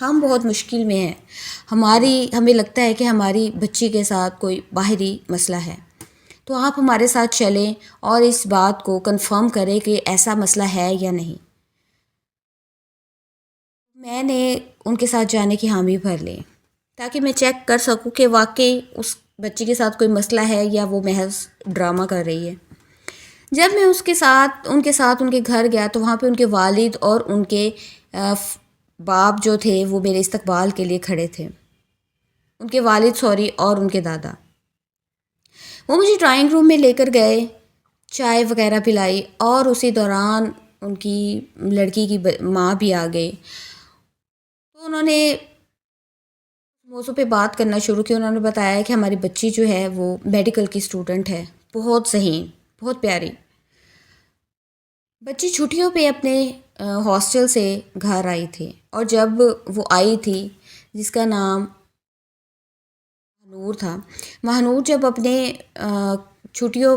ہم بہت مشکل میں ہیں، ہمیں لگتا ہے کہ ہماری بچی کے ساتھ کوئی باہری مسئلہ ہے، تو آپ ہمارے ساتھ چلیں اور اس بات کو کنفرم کریں کہ ایسا مسئلہ ہے یا نہیں۔ میں نے ان کے ساتھ جانے کی حامی بھر لی تاکہ میں چیک کر سکوں کہ واقعی اس بچی کے ساتھ کوئی مسئلہ ہے یا وہ محض ڈرامہ کر رہی ہے۔ جب میں ان کے ساتھ ان کے گھر گیا تو وہاں پہ ان کے والد اور ان کے باپ جو تھے وہ میرے استقبال کے لیے کھڑے تھے، ان کے والد اور ان کے دادا۔ وہ مجھے ڈرائنگ روم میں لے کر گئے، چائے وغیرہ پلائی، اور اسی دوران ان کی لڑکی کی ماں بھی آ گئی، تو انہوں نے موضوع پہ بات کرنا شروع کی۔ انہوں نے بتایا کہ ہماری بچی جو ہے وہ میڈیکل کی اسٹوڈنٹ ہے، بہت ذہین، بہت پیاری بچی چھٹیوں پہ اپنے ہاسٹل سے گھر آئی تھی، اور جب وہ آئی تھی، جس کا نام نور تھا، مہنور جب اپنے چھٹیوں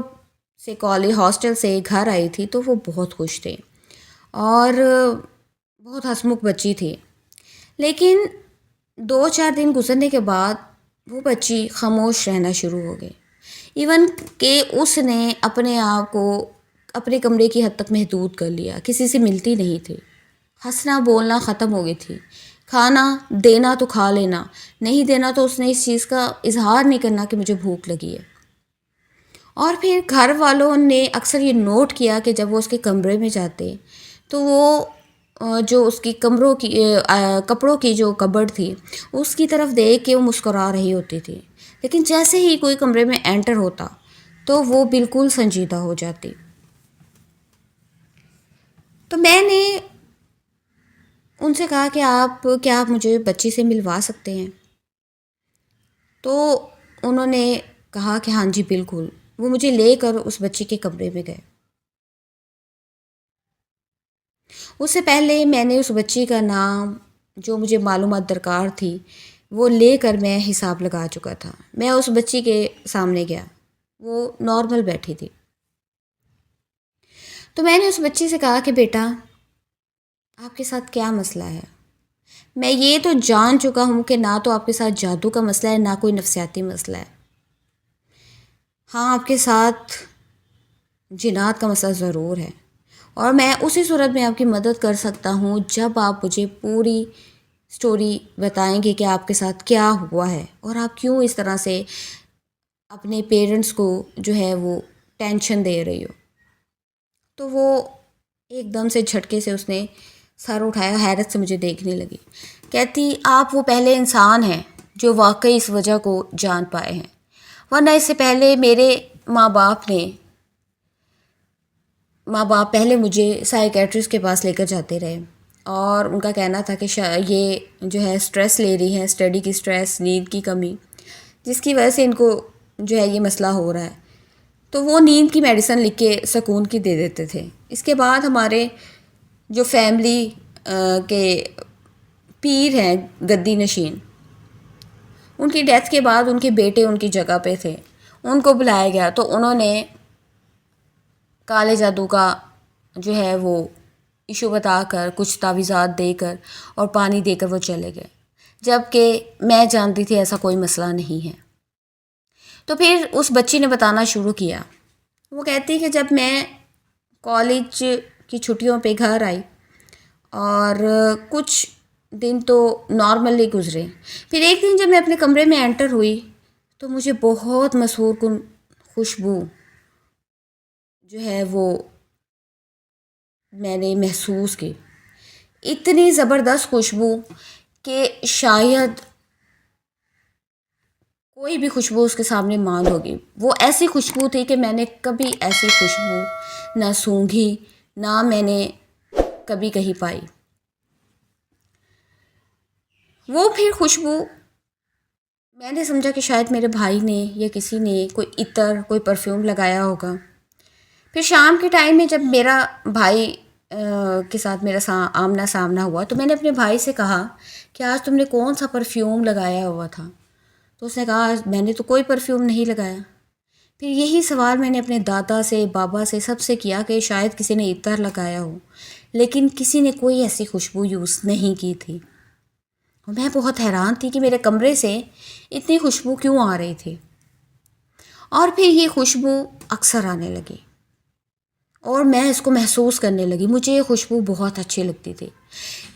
سے ہاسٹل سے گھر آئی تھی تو وہ بہت خوش تھے اور بہت ہنسمکھ بچی تھی، لیکن 2-4 دن گزرنے کے بعد وہ بچی خاموش رہنا شروع ہو گئی، ایون کہ اس نے اپنے آپ کو اپنے کمرے کی حد تک محدود کر لیا، کسی سے ملتی نہیں تھی، ہنسنا بولنا ختم ہو گئی تھی، کھانا دینا تو کھا لینا، نہیں دینا تو اس نے اس چیز کا اظہار نہیں کرنا کہ مجھے بھوک لگی ہے۔ اور پھر گھر والوں نے اکثر یہ نوٹ کیا کہ جب وہ اس کے کمرے میں جاتے تو وہ جو اس کی کپڑوں کی جو کبرڈ تھی اس کی طرف دیکھ کے وہ مسکرا رہی ہوتی تھی، لیکن جیسے ہی کوئی کمرے میں انٹر ہوتا تو وہ بالکل سنجیدہ ہو جاتی۔ تو میں نے ان سے کہا کہ کیا آپ مجھے بچی سے ملوا سکتے ہیں؟ تو انہوں نے کہا کہ ہاں جی بالکل۔ وہ مجھے لے کر اس بچی کے کمرے میں گئے۔ اس سے پہلے میں نے اس بچی کا نام، جو مجھے معلومات درکار تھی، وہ لے کر میں حساب لگا چکا تھا۔ میں اس بچی کے سامنے گیا، وہ نارمل بیٹھی تھی، تو میں نے اس بچی سے کہا کہ بیٹا آپ کے ساتھ کیا مسئلہ ہے؟ میں یہ تو جان چکا ہوں کہ نہ تو آپ کے ساتھ جادو کا مسئلہ ہے، نہ کوئی نفسیاتی مسئلہ ہے، ہاں آپ کے ساتھ جنات کا مسئلہ ضرور ہے، اور میں اسی صورت میں آپ کی مدد کر سکتا ہوں جب آپ مجھے پوری سٹوری بتائیں گے کہ آپ کے ساتھ کیا ہوا ہے اور آپ کیوں اس طرح سے اپنے پیرنٹس کو جو ہے وہ ٹینشن دے رہی ہو۔ تو وہ ایک دم سے جھٹکے سے اس نے سر اٹھایا، حیرت سے مجھے دیکھنے لگی، کہتی آپ وہ پہلے انسان ہیں جو واقعی اس وجہ کو جان پائے ہیں، ورنہ اس سے پہلے میرے ماں باپ پہلے مجھے سائیکیٹرسٹ کے پاس لے کر جاتے رہے، اور ان کا کہنا تھا کہ یہ جو ہے سٹریس لے رہی ہے، اسٹڈی کی سٹریس، نیند کی کمی، جس کی وجہ سے ان کو جو ہے یہ مسئلہ ہو رہا ہے، تو وہ نیند کی میڈیسن لکھ کے سکون کی دے دیتے تھے۔ اس کے بعد ہمارے جو فیملی کے پیر ہیں گدی نشین، ان کی ڈیتھ کے بعد ان کے بیٹے ان کی جگہ پہ تھے، ان کو بلایا گیا، تو انہوں نے کالے جادو کا جو ہے وہ ایشو بتا کر، کچھ تعویذات دے کر اور پانی دے کر وہ چلے گئے، جبکہ میں جانتی تھی ایسا کوئی مسئلہ نہیں ہے۔ تو پھر اس بچی نے بتانا شروع کیا، وہ کہتی کہ جب میں کالج کی چھٹیوں پہ گھر آئی اور کچھ دن تو نارملی گزرے، پھر ایک دن جب میں اپنے کمرے میں انٹر ہوئی تو مجھے بہت مسحور کن خوشبو جو ہے وہ میں نے محسوس کی، اتنی زبردست خوشبو کہ شاید کوئی بھی خوشبو اس کے سامنے مان ہوگی۔ وہ ایسی خوشبو تھی کہ میں نے کبھی ایسی خوشبو نہ سونگھی، نہ میں نے کبھی کہیں پائی۔ وہ پھر خوشبو میں نے سمجھا کہ شاید میرے بھائی نے یا کسی نے کوئی عطر، کوئی پرفیوم لگایا ہوگا۔ پھر شام کے ٹائم میں جب میرا بھائی کے ساتھ میرا آمنا سامنا ہوا تو میں نے اپنے بھائی سے کہا کہ آج تم نے کون سا پرفیوم لگایا ہوا تھا؟ تو اس نے کہا میں نے تو کوئی پرفیوم نہیں لگایا۔ پھر یہی سوال میں نے اپنے دادا سے، بابا سے، سب سے کیا کہ شاید کسی نے عطر لگایا ہو، لیکن کسی نے کوئی ایسی خوشبو یوز نہیں کی تھی۔ اور میں بہت حیران تھی کہ میرے کمرے سے اتنی خوشبو کیوں آ رہی تھی. اور پھر یہ خوشبو اکثر آنے لگی اور میں اس کو محسوس کرنے لگی. مجھے یہ خوشبو بہت اچھی لگتی تھی.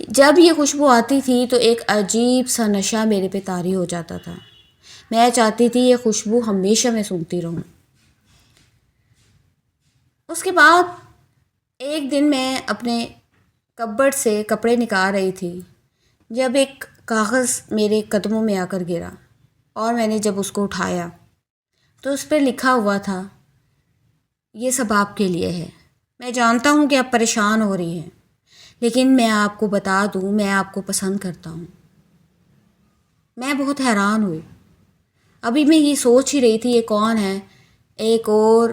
جب یہ خوشبو آتی تھی تو ایک عجیب سا نشہ میرے پہ طاری ہو جاتا تھا. میں چاہتی تھی یہ خوشبو ہمیشہ میں سونگھتی رہوں. اس کے بعد ایک دن میں اپنے کبرڈ سے کپڑے نکال رہی تھی جب ایک کاغذ میرے قدموں میں آ کر گرا اور میں نے جب اس کو اٹھایا تو اس پہ لکھا ہوا تھا یہ سب آپ کے لیے ہے. میں جانتا ہوں کہ آپ پریشان ہو رہی ہیں لیکن میں آپ کو بتا دوں میں آپ کو پسند کرتا ہوں. میں بہت حیران ہوئی. ابھی میں یہ سوچ ہی رہی تھی یہ کون ہے. ایک اور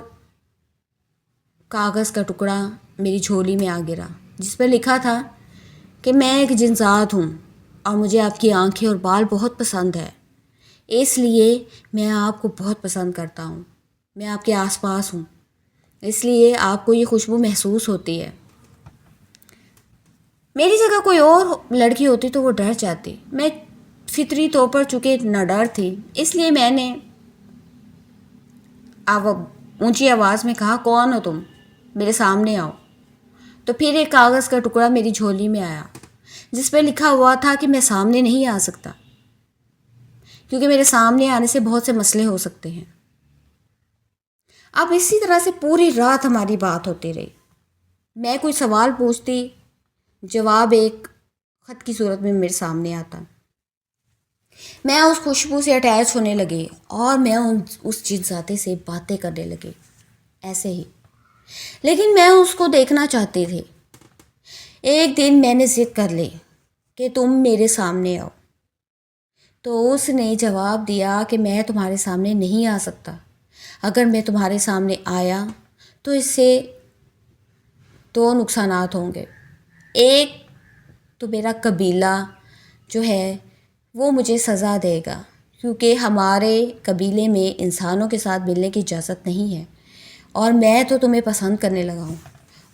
کاغذ کا ٹکڑا میری جھولی میں آ گرا جس پہ لکھا تھا کہ میں ایک جنسات ہوں اور مجھے آپ کی آنکھیں اور بال بہت پسند ہے. اس لیے میں آپ کو بہت پسند کرتا ہوں. میں آپ کے آس پاس ہوں اس لیے آپ کو یہ خوشبو محسوس ہوتی ہے. میری جگہ کوئی اور لڑکی ہوتی تو وہ ڈر جاتی. میں فطری طور پر چونکہ نہ ڈر تھی اس لیے میں نے اونچی آواز میں کہا کون ہو تم، میرے سامنے آؤ. تو پھر ایک کاغذ کا ٹکڑا میری جھولی میں آیا جس پہ لکھا ہوا تھا کہ میں سامنے نہیں آ سکتا کیونکہ میرے سامنے آنے سے بہت سے مسئلے ہو سکتے ہیں. اب اسی طرح سے پوری رات ہماری بات ہوتی رہی. میں کوئی سوال پوچھتی جواب ایک خط کی صورت میں میرے سامنے آتا. میں اس خوشبو سے اٹیچ ہونے لگی اور میں اس جنساتے سے باتیں کرنے لگی ایسے ہی. لیکن میں اس کو دیکھنا چاہتی تھی. ایک دن میں نے ضد کر لی کہ تم میرے سامنے آؤ. تو اس نے جواب دیا کہ میں تمہارے سامنے نہیں آ سکتا. اگر میں تمہارے سامنے آیا تو اس سے دو نقصانات ہوں گے. ایک تو میرا قبیلہ جو ہے وہ مجھے سزا دے گا کیونکہ ہمارے قبیلے میں انسانوں کے ساتھ ملنے کی اجازت نہیں ہے اور میں تو تمہیں پسند کرنے لگا ہوں.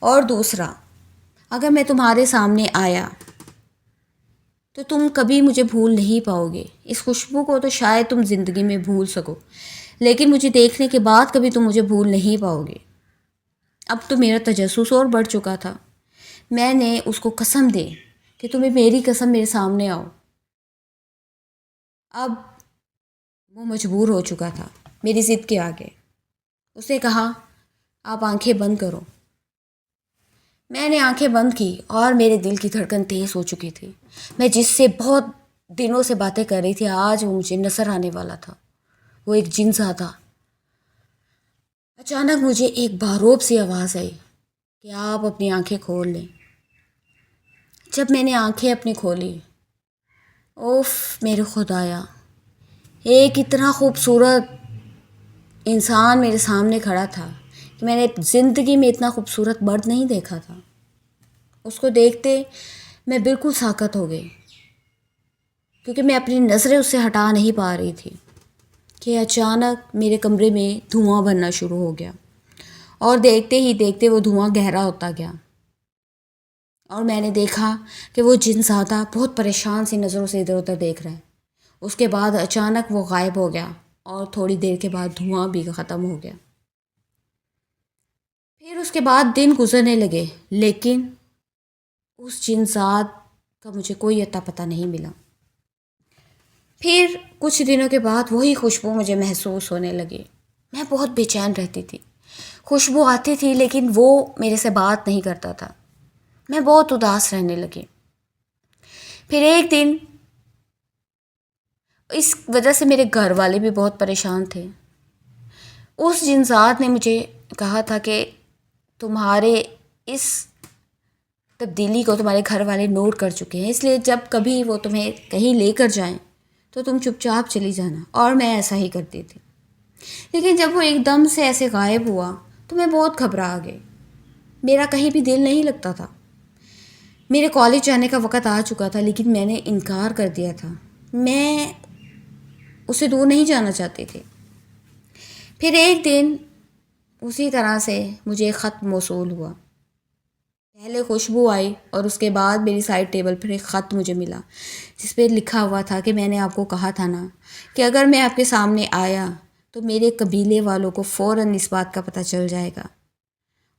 اور دوسرا اگر میں تمہارے سامنے آیا تو تم کبھی مجھے بھول نہیں پاؤ گے. اس خوشبو کو تو شاید تم زندگی میں بھول سکو لیکن مجھے دیکھنے کے بعد کبھی تم مجھے بھول نہیں پاؤ گے. اب تو میرا تجسس اور بڑھ چکا تھا. میں نے اس کو قسم دی کہ تمہیں میری قسم میرے سامنے آؤ. اب وہ مجبور ہو چکا تھا میری ضد کے آگے. اس نے کہا آپ آنکھیں بند کرو. میں نے آنکھیں بند کی اور میرے دل کی دھڑکن تیز ہو چکی تھی. میں جس سے بہت دنوں سے باتیں کر رہی تھی آج وہ مجھے نظر آنے والا تھا. وہ ایک جن سا تھا. اچانک مجھے ایک باروب سی آواز آئی کہ آپ اپنی آنکھیں کھول لیں. جب میں نے آنکھیں اپنی کھولی اوف میرے خدایا، ایک اتنا خوبصورت انسان میرے سامنے کھڑا تھا کہ میں نے زندگی میں اتنا خوبصورت مرد نہیں دیکھا تھا. اس کو دیکھتے میں بالکل ساکت ہو گئی کیونکہ میں اپنی نظریں اس سے ہٹا نہیں پا رہی تھی کہ اچانک میرے کمرے میں دھواں بننا شروع ہو گیا اور دیکھتے ہی دیکھتے وہ دھواں گہرا ہوتا گیا اور میں نے دیکھا کہ وہ جن زادہ بہت پریشان سی نظروں سے ادھر ادھر دیکھ رہا ہے. اس کے بعد اچانک وہ غائب ہو گیا اور تھوڑی دیر کے بعد دھواں بھی ختم ہو گیا. پھر اس کے بعد دن گزرنے لگے لیکن اس جن ذات کا مجھے کوئی اتا پتہ نہیں ملا. پھر کچھ دنوں کے بعد وہی خوشبو مجھے محسوس ہونے لگی. میں بہت بے چین رہتی تھی. خوشبو آتی تھی لیکن وہ میرے سے بات نہیں کرتا تھا. میں بہت اداس رہنے لگی. پھر ایک دن اس وجہ سے میرے گھر والے بھی بہت پریشان تھے. اس جن ذات نے مجھے کہا تھا کہ تمہارے اس تبدیلی کو تمہارے گھر والے نوٹ کر چکے ہیں اس لیے جب کبھی وہ تمہیں کہیں لے کر جائیں تو تم چپ چاپ چلی جانا. اور میں ایسا ہی کرتی تھی. لیکن جب وہ ایک دم سے ایسے غائب ہوا تو میں بہت گھبرا گئی. میرا کہیں بھی دل نہیں لگتا تھا. میرے کالج جانے کا وقت آ چکا تھا لیکن میں نے انکار کر دیا تھا. میں اسے دور نہیں جانا چاہتی تھی. پھر ایک دن اسی طرح سے مجھے ایک خط موصول ہوا. پہلے خوشبو آئی اور اس کے بعد میری سائڈ ٹیبل پر ایک خط مجھے ملا جس پہ لکھا ہوا تھا کہ میں نے آپ کو کہا تھا نا کہ اگر میں آپ کے سامنے آیا تو میرے قبیلے والوں کو فوراً اس بات کا پتہ چل جائے گا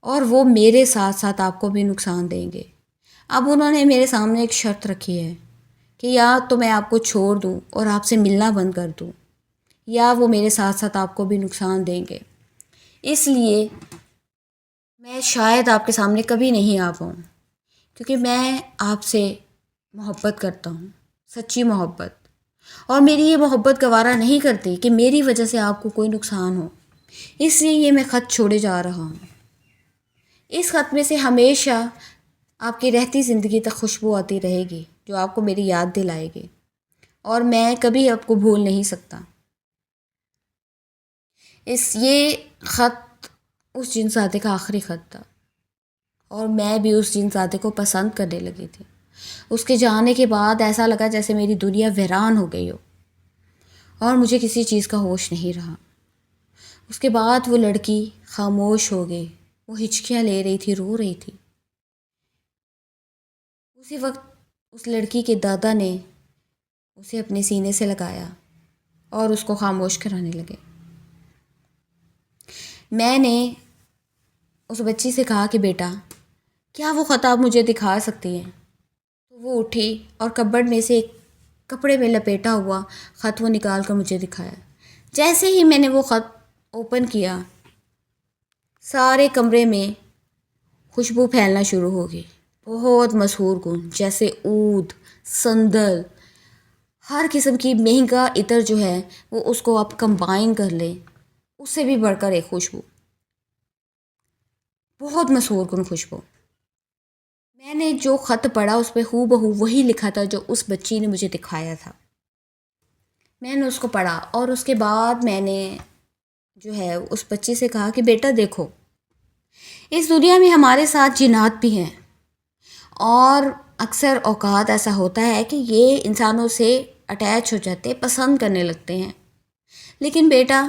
اور وہ میرے ساتھ ساتھ آپ کو بھی نقصان دیں گے۔ اب انہوں نے میرے سامنے ایک شرط رکھی ہے کہ یا تو میں آپ کو چھوڑ دوں اور آپ سے ملنا بند کر دوں، یا وہ میرے ساتھ ساتھ آپ کو بھی نقصان دیں گے۔ اس لیے میں شاید آپ کے سامنے کبھی نہیں آ پاؤں، کیونکہ میں آپ سے محبت کرتا ہوں، سچی محبت، اور میری یہ محبت گوارا نہیں کرتی کہ میری وجہ سے آپ کو کوئی نقصان ہو، اس لیے یہ میں خط چھوڑے جا رہا ہوں۔ اس خط میں سے ہمیشہ آپ کی رہتی زندگی تک خوشبو آتی رہے گی جو آپ کو میری یاد دلائے گی، اور میں کبھی آپ کو بھول نہیں سکتا۔ یہ خط اس جنساتے کا آخری خط تھا، اور میں بھی اس جنساتے کو پسند کرنے لگی تھی۔ اس کے جانے کے بعد ایسا لگا جیسے میری دنیا ویران ہو گئی ہو اور مجھے کسی چیز کا ہوش نہیں رہا۔ اس کے بعد وہ لڑکی خاموش ہو گئی، وہ ہچکیاں لے رہی تھی، رو رہی تھی۔ اسی وقت اس لڑکی کے دادا نے اسے اپنے سینے سے لگایا اور اس کو خاموش کرانے لگے۔ میں نے اس بچی سے کہا کہ بیٹا، کیا وہ خط آپ مجھے دکھا سکتی ہیں؟ تو وہ اٹھی اور کبرڈ میں سے ایک کپڑے میں لپیٹا ہوا خط وہ نکال کر مجھے دکھایا۔ جیسے ہی میں نے وہ خط اوپن کیا، سارے کمرے میں خوشبو پھیلنا شروع ہو گئی، بہت مسحور کن، جیسے عود، سندل، ہر قسم کی مہنگا عطر جو ہے وہ اس کو آپ کمبائن کر لیں، اس سے بھی بڑھ کر ایک خوشبو، بہت مسحور کن خوشبو۔ میں نے جو خط پڑھا اس پہ ہو بہو وہی لکھا تھا جو اس بچی نے مجھے دکھایا تھا۔ میں نے اس کو پڑھا اور اس کے بعد میں نے جو ہے اس بچی سے کہا کہ بیٹا دیکھو، اس دنیا میں ہمارے ساتھ جنات بھی ہیں، اور اکثر اوقات ایسا ہوتا ہے کہ یہ انسانوں سے اٹیچ ہو جاتے، پسند کرنے لگتے ہیں، لیکن بیٹا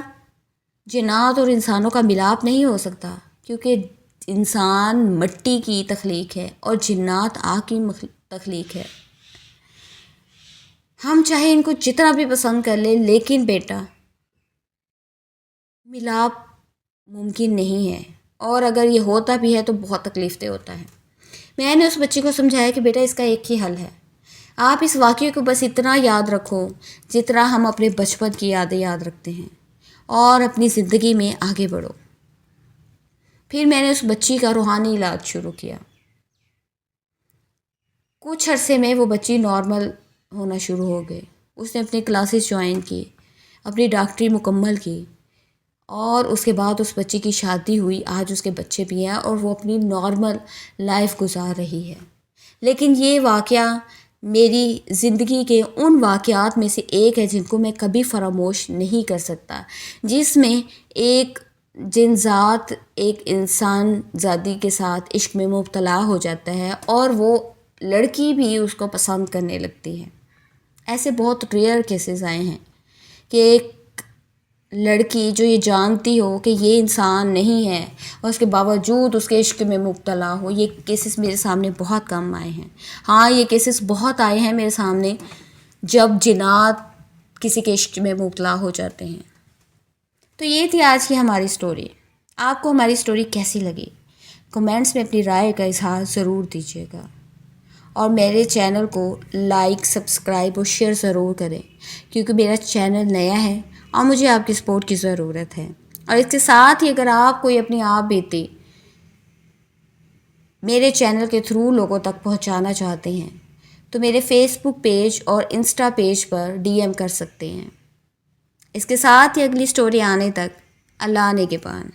جنات اور انسانوں کا ملاپ نہیں ہو سکتا، کیونکہ انسان مٹی کی تخلیق ہے اور جنات آگ کی تخلیق ہے۔ ہم چاہے ان کو جتنا بھی پسند کر لیں، لیکن بیٹا ملاپ ممکن نہیں ہے، اور اگر یہ ہوتا بھی ہے تو بہت تکلیف دہ ہوتا ہے۔ میں نے اس بچے کو سمجھایا کہ بیٹا اس کا ایک ہی حل ہے، آپ اس واقعے کو بس اتنا یاد رکھو جتنا ہم اپنے بچپن کی یادیں یاد رکھتے ہیں، اور اپنی زندگی میں آگے بڑھو۔ پھر میں نے اس بچی کا روحانی علاج شروع کیا۔ کچھ عرصے میں وہ بچی نارمل ہونا شروع ہو گئی، اس نے اپنی کلاسز جوائن کی، اپنی ڈاکٹری مکمل کی، اور اس کے بعد اس بچی کی شادی ہوئی، آج اس کے بچے بھی ہیں اور وہ اپنی نارمل لائف گزار رہی ہے۔ لیکن یہ واقعہ میری زندگی کے ان واقعات میں سے ایک ہے جن کو میں کبھی فراموش نہیں کر سکتا، جس میں ایک جن ذات ایک انسان زادی کے ساتھ عشق میں مبتلا ہو جاتا ہے اور وہ لڑکی بھی اس کو پسند کرنے لگتی ہے۔ ایسے بہت ریئر کیسز آئے ہیں کہ ایک لڑکی جو یہ جانتی ہو کہ یہ انسان نہیں ہے اور اس کے باوجود اس کے عشق میں مبتلا ہو۔ یہ کیسز میرے سامنے بہت کم آئے ہیں۔ ہاں، یہ کیسز بہت آئے ہیں میرے سامنے جب جنات کسی کے عشق میں مبتلا ہو جاتے ہیں۔ تو یہ تھی آج کی ہماری سٹوری۔ آپ کو ہماری سٹوری کیسی لگی؟ کمنٹس میں اپنی رائے کا اظہار ضرور دیجیے گا، اور میرے چینل کو لائک، سبسکرائب اور شیئر ضرور کریں، کیونکہ میرا چینل نیا ہے اور مجھے آپ کی سپورٹ کی ضرورت ہے۔ اور اس کے ساتھ ہی اگر آپ کوئی اپنی آپ بیتی میرے چینل کے تھرو لوگوں تک پہنچانا چاہتے ہیں تو میرے فیس بک پیج اور انسٹا پیج پر DM کر سکتے ہیں۔ اس کے ساتھ ہی اگلی سٹوری آنے تک اللہ نگہبان۔